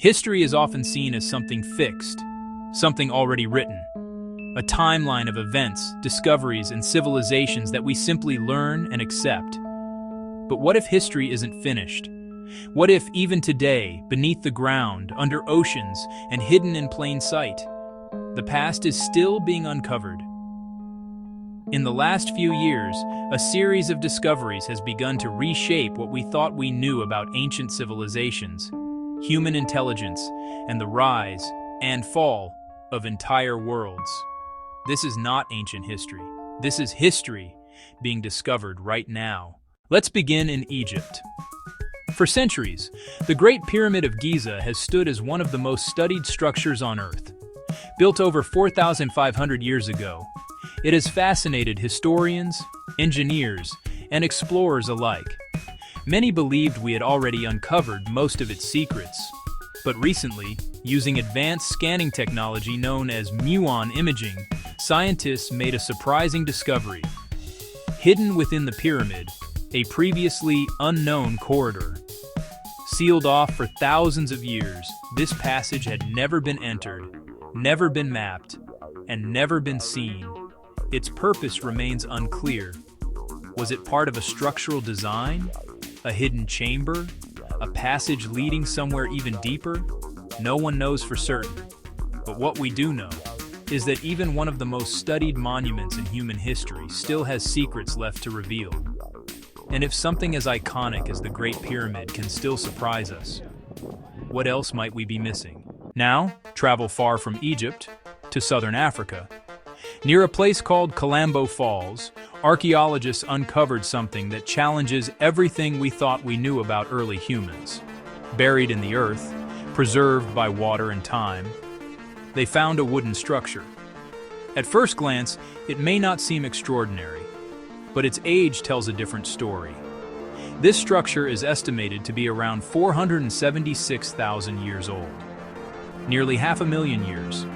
History is often seen as something fixed, something already written, a timeline of events, discoveries, and civilizations that we simply learn and accept. But what if history isn't finished? What if, even today, beneath the ground, under oceans, and hidden in plain sight, the past is still being uncovered? In the last few years, a series of discoveries has begun to reshape what we thought we knew about ancient civilizations, human intelligence, and the rise and fall of entire worlds. This is not ancient history. This is history being discovered right now. Let's begin in Egypt. For centuries, the Great Pyramid of Giza has stood as one of the most studied structures on Earth. Built over 4,500 years ago, it has fascinated historians, engineers, and explorers alike. Many believed we had already uncovered most of its secrets. But recently, using advanced scanning technology known as muon imaging, scientists made a surprising discovery. Hidden within the pyramid, a previously unknown corridor. Sealed off for thousands of years, this passage had never been entered, never been mapped, and never been seen. Its purpose remains unclear. Was it part of a structural design? A hidden chamber? A passage leading somewhere even deeper? No one knows for certain. But what we do know is that even one of the most studied monuments in human history still has secrets left to reveal. And if something as iconic as the Great Pyramid can still surprise us, what else might we be missing? Now, travel far from Egypt to southern Africa. Near a place called Kalambo Falls, archaeologists uncovered something that challenges everything we thought we knew about early humans. Buried in the earth, preserved by water and time, they found a wooden structure. At first glance, it may not seem extraordinary, but its age tells a different story. This structure is estimated to be around 476,000 years old, nearly 500,000 years.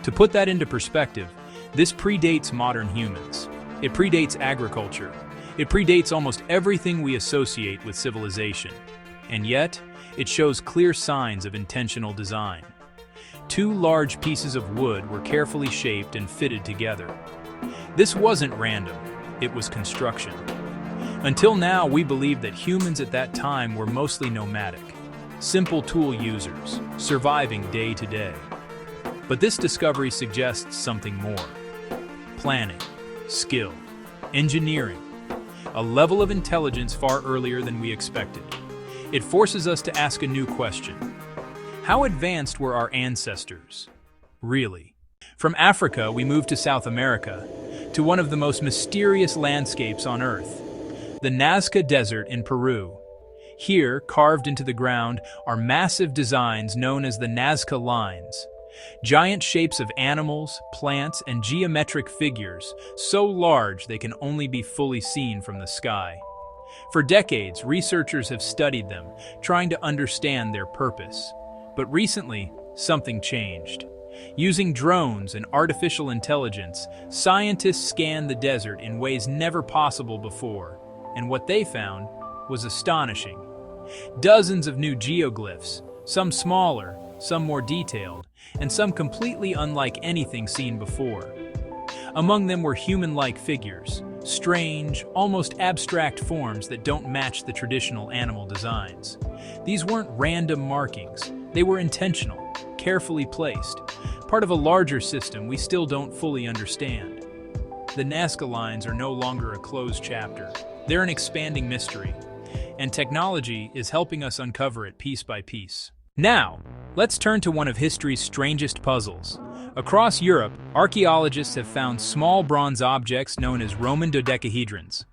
To put that into perspective, this predates modern humans. It predates agriculture. It predates almost everything we associate with civilization. And yet, it shows clear signs of intentional design. Two large pieces of wood were carefully shaped and fitted together. This wasn't random, it was construction. Until now, we believed that humans at that time were mostly nomadic, simple tool users, surviving day to day. But this discovery suggests something more. Planning, skill, engineering, a level of intelligence far earlier than we expected. It forces us to ask a new question. How advanced were our ancestors, really? From Africa, we move to South America, to one of the most mysterious landscapes on Earth, the Nazca Desert in Peru. Here, carved into the ground, are massive designs known as the Nazca lines. Giant shapes of animals, plants, and geometric figures, so large they can only be fully seen from the sky. For decades, researchers have studied them, trying to understand their purpose. But recently, something changed. Using drones and artificial intelligence, scientists scanned the desert in ways never possible before, and what they found was astonishing. Dozens of new geoglyphs, some smaller, some more detailed, and some completely unlike anything seen before. Among them were human-like figures, strange, almost abstract forms that don't match the traditional animal designs. These weren't random markings, they were intentional, carefully placed, part of a larger system we still don't fully understand. The Nazca lines are no longer a closed chapter, they're an expanding mystery, and technology is helping us uncover it piece by piece. Now, let's turn to one of history's strangest puzzles. Across Europe, archaeologists have found small bronze objects known as Roman dodecahedrons,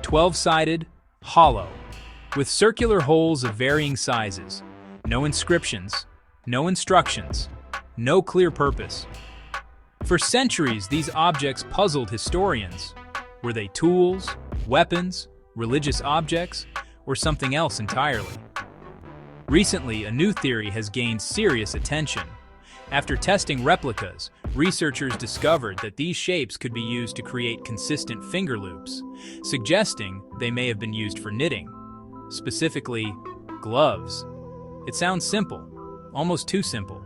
12-sided, hollow, with circular holes of varying sizes. No inscriptions, no instructions, no clear purpose. For centuries, these objects puzzled historians. Were they tools, weapons, religious objects, or something else entirely? Recently, a new theory has gained serious attention. After testing replicas, researchers discovered that these shapes could be used to create consistent finger loops, suggesting they may have been used for knitting, specifically gloves. It sounds simple, almost too simple.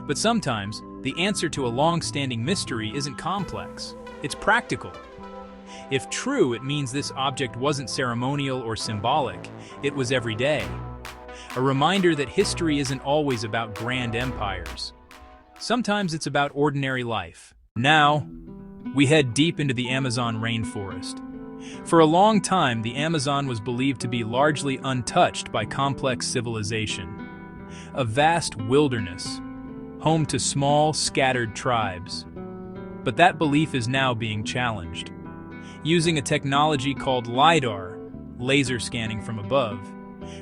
But sometimes, the answer to a long-standing mystery isn't complex, it's practical. If true, it means this object wasn't ceremonial or symbolic, it was everyday. A reminder that history isn't always about grand empires. Sometimes it's about ordinary life. Now, we head deep into the Amazon rainforest. For a long time, the Amazon was believed to be largely untouched by complex civilization. A vast wilderness, home to small, scattered tribes. But that belief is now being challenged. Using a technology called LiDAR, laser scanning from above,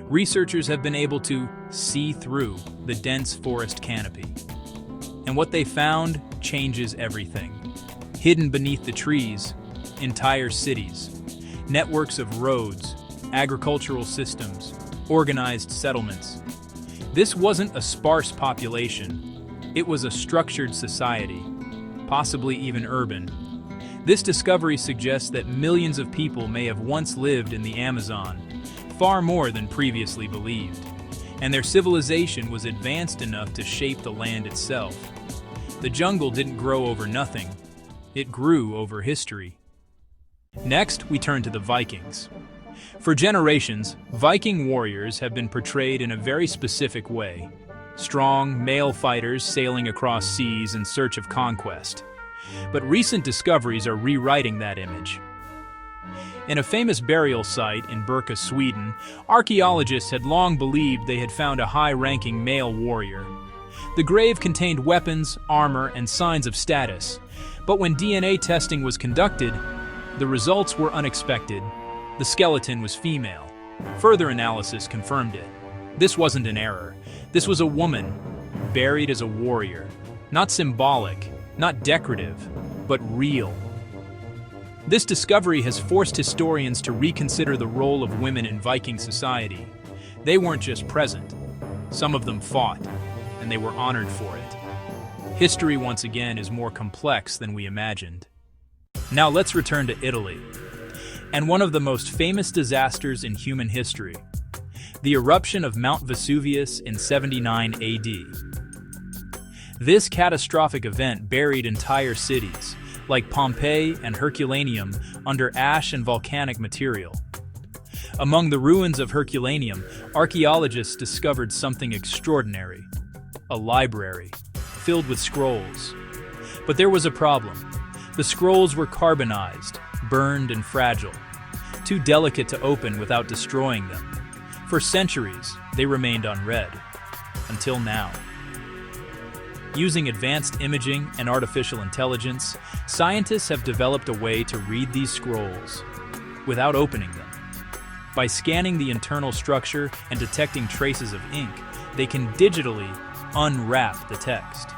researchers have been able to see through the dense forest canopy. And what they found changes everything. Hidden beneath the trees, entire cities, networks of roads, agricultural systems, organized settlements. This wasn't a sparse population, it was a structured society, possibly even urban. This discovery suggests that millions of people may have once lived in the Amazon, far more than previously believed, and their civilization was advanced enough to shape the land itself. The jungle didn't grow over nothing, it grew over history. Next, we turn to the Vikings. For generations, Viking warriors have been portrayed in a very specific way. Strong, male fighters sailing across seas in search of conquest. But recent discoveries are rewriting that image. In a famous burial site in Birka, Sweden, archaeologists had long believed they had found a high-ranking male warrior. The grave contained weapons, armor, and signs of status. But when DNA testing was conducted, the results were unexpected. The skeleton was female. Further analysis confirmed it. This wasn't an error. This was a woman, buried as a warrior. Not symbolic, not decorative, but real. This discovery has forced historians to reconsider the role of women in Viking society. They weren't just present. Some of them fought, and they were honored for it. History, once again, is more complex than we imagined. Now let's return to Italy, and one of the most famous disasters in human history, the eruption of Mount Vesuvius in 79 AD. This catastrophic event buried entire cities, like Pompeii and Herculaneum, under ash and volcanic material. Among the ruins of Herculaneum, archaeologists discovered something extraordinary: a library filled with scrolls. But there was a problem. The scrolls were carbonized, burned, and fragile, too delicate to open without destroying them. For centuries, they remained unread, until now. Using advanced imaging and artificial intelligence, scientists have developed a way to read these scrolls without opening them. By scanning the internal structure and detecting traces of ink, they can digitally unwrap the text.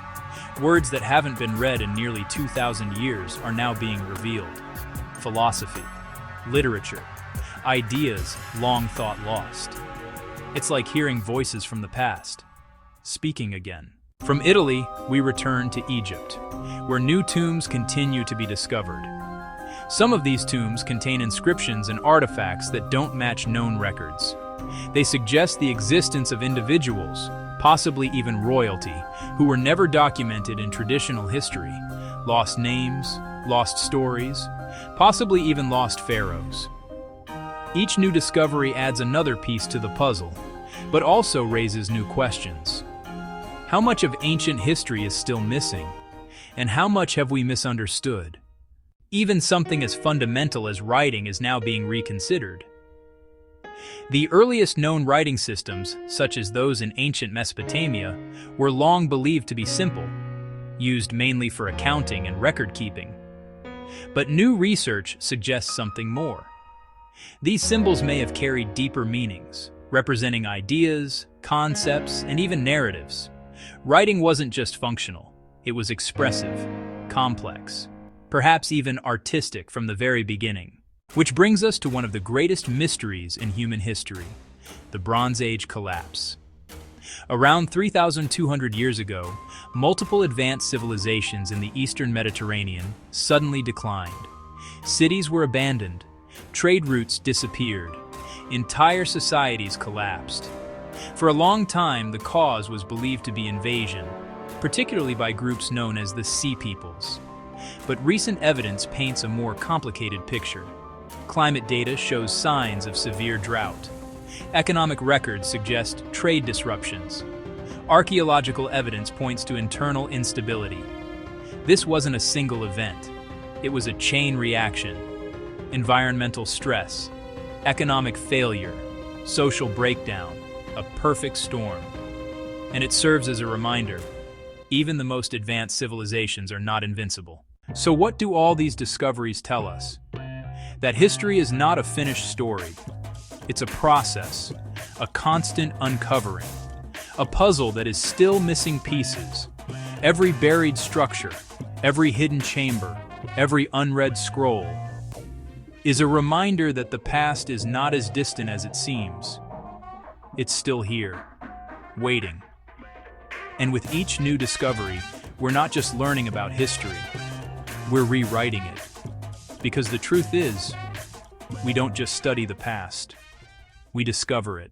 Words that haven't been read in nearly 2,000 years are now being revealed. Philosophy, literature, ideas long thought lost. It's like hearing voices from the past, speaking again. From Italy, we return to Egypt, where new tombs continue to be discovered. Some of these tombs contain inscriptions and artifacts that don't match known records. They suggest the existence of individuals, possibly even royalty, who were never documented in traditional history. Lost names, lost stories, possibly even lost pharaohs. Each new discovery adds another piece to the puzzle, but also raises new questions. How much of ancient history is still missing? And how much have we misunderstood? Even something as fundamental as writing is now being reconsidered. The earliest known writing systems, such as those in ancient Mesopotamia, were long believed to be simple, used mainly for accounting and record-keeping. But new research suggests something more. These symbols may have carried deeper meanings, representing ideas, concepts, and even narratives. Writing wasn't just functional, it was expressive, complex, perhaps even artistic from the very beginning. Which brings us to one of the greatest mysteries in human history, the Bronze Age collapse. Around 3,200 years ago, multiple advanced civilizations in the Eastern Mediterranean suddenly declined. Cities were abandoned, trade routes disappeared, entire societies collapsed. For a long time, the cause was believed to be invasion, particularly by groups known as the Sea Peoples. But recent evidence paints a more complicated picture. Climate data shows signs of severe drought. Economic records suggest trade disruptions. Archaeological evidence points to internal instability. This wasn't a single event. It was a chain reaction. Environmental stress, economic failure, social breakdown, a perfect storm. And it serves as a reminder, even the most advanced civilizations are not invincible. So what do all these discoveries tell us? That history is not a finished story. It's a process, a constant uncovering, a puzzle that is still missing pieces. Every buried structure, every hidden chamber, every unread scroll is a reminder that the past is not as distant as it seems. It's still here, waiting. And with each new discovery, we're not just learning about history, we're rewriting it. Because the truth is, we don't just study the past, we discover it.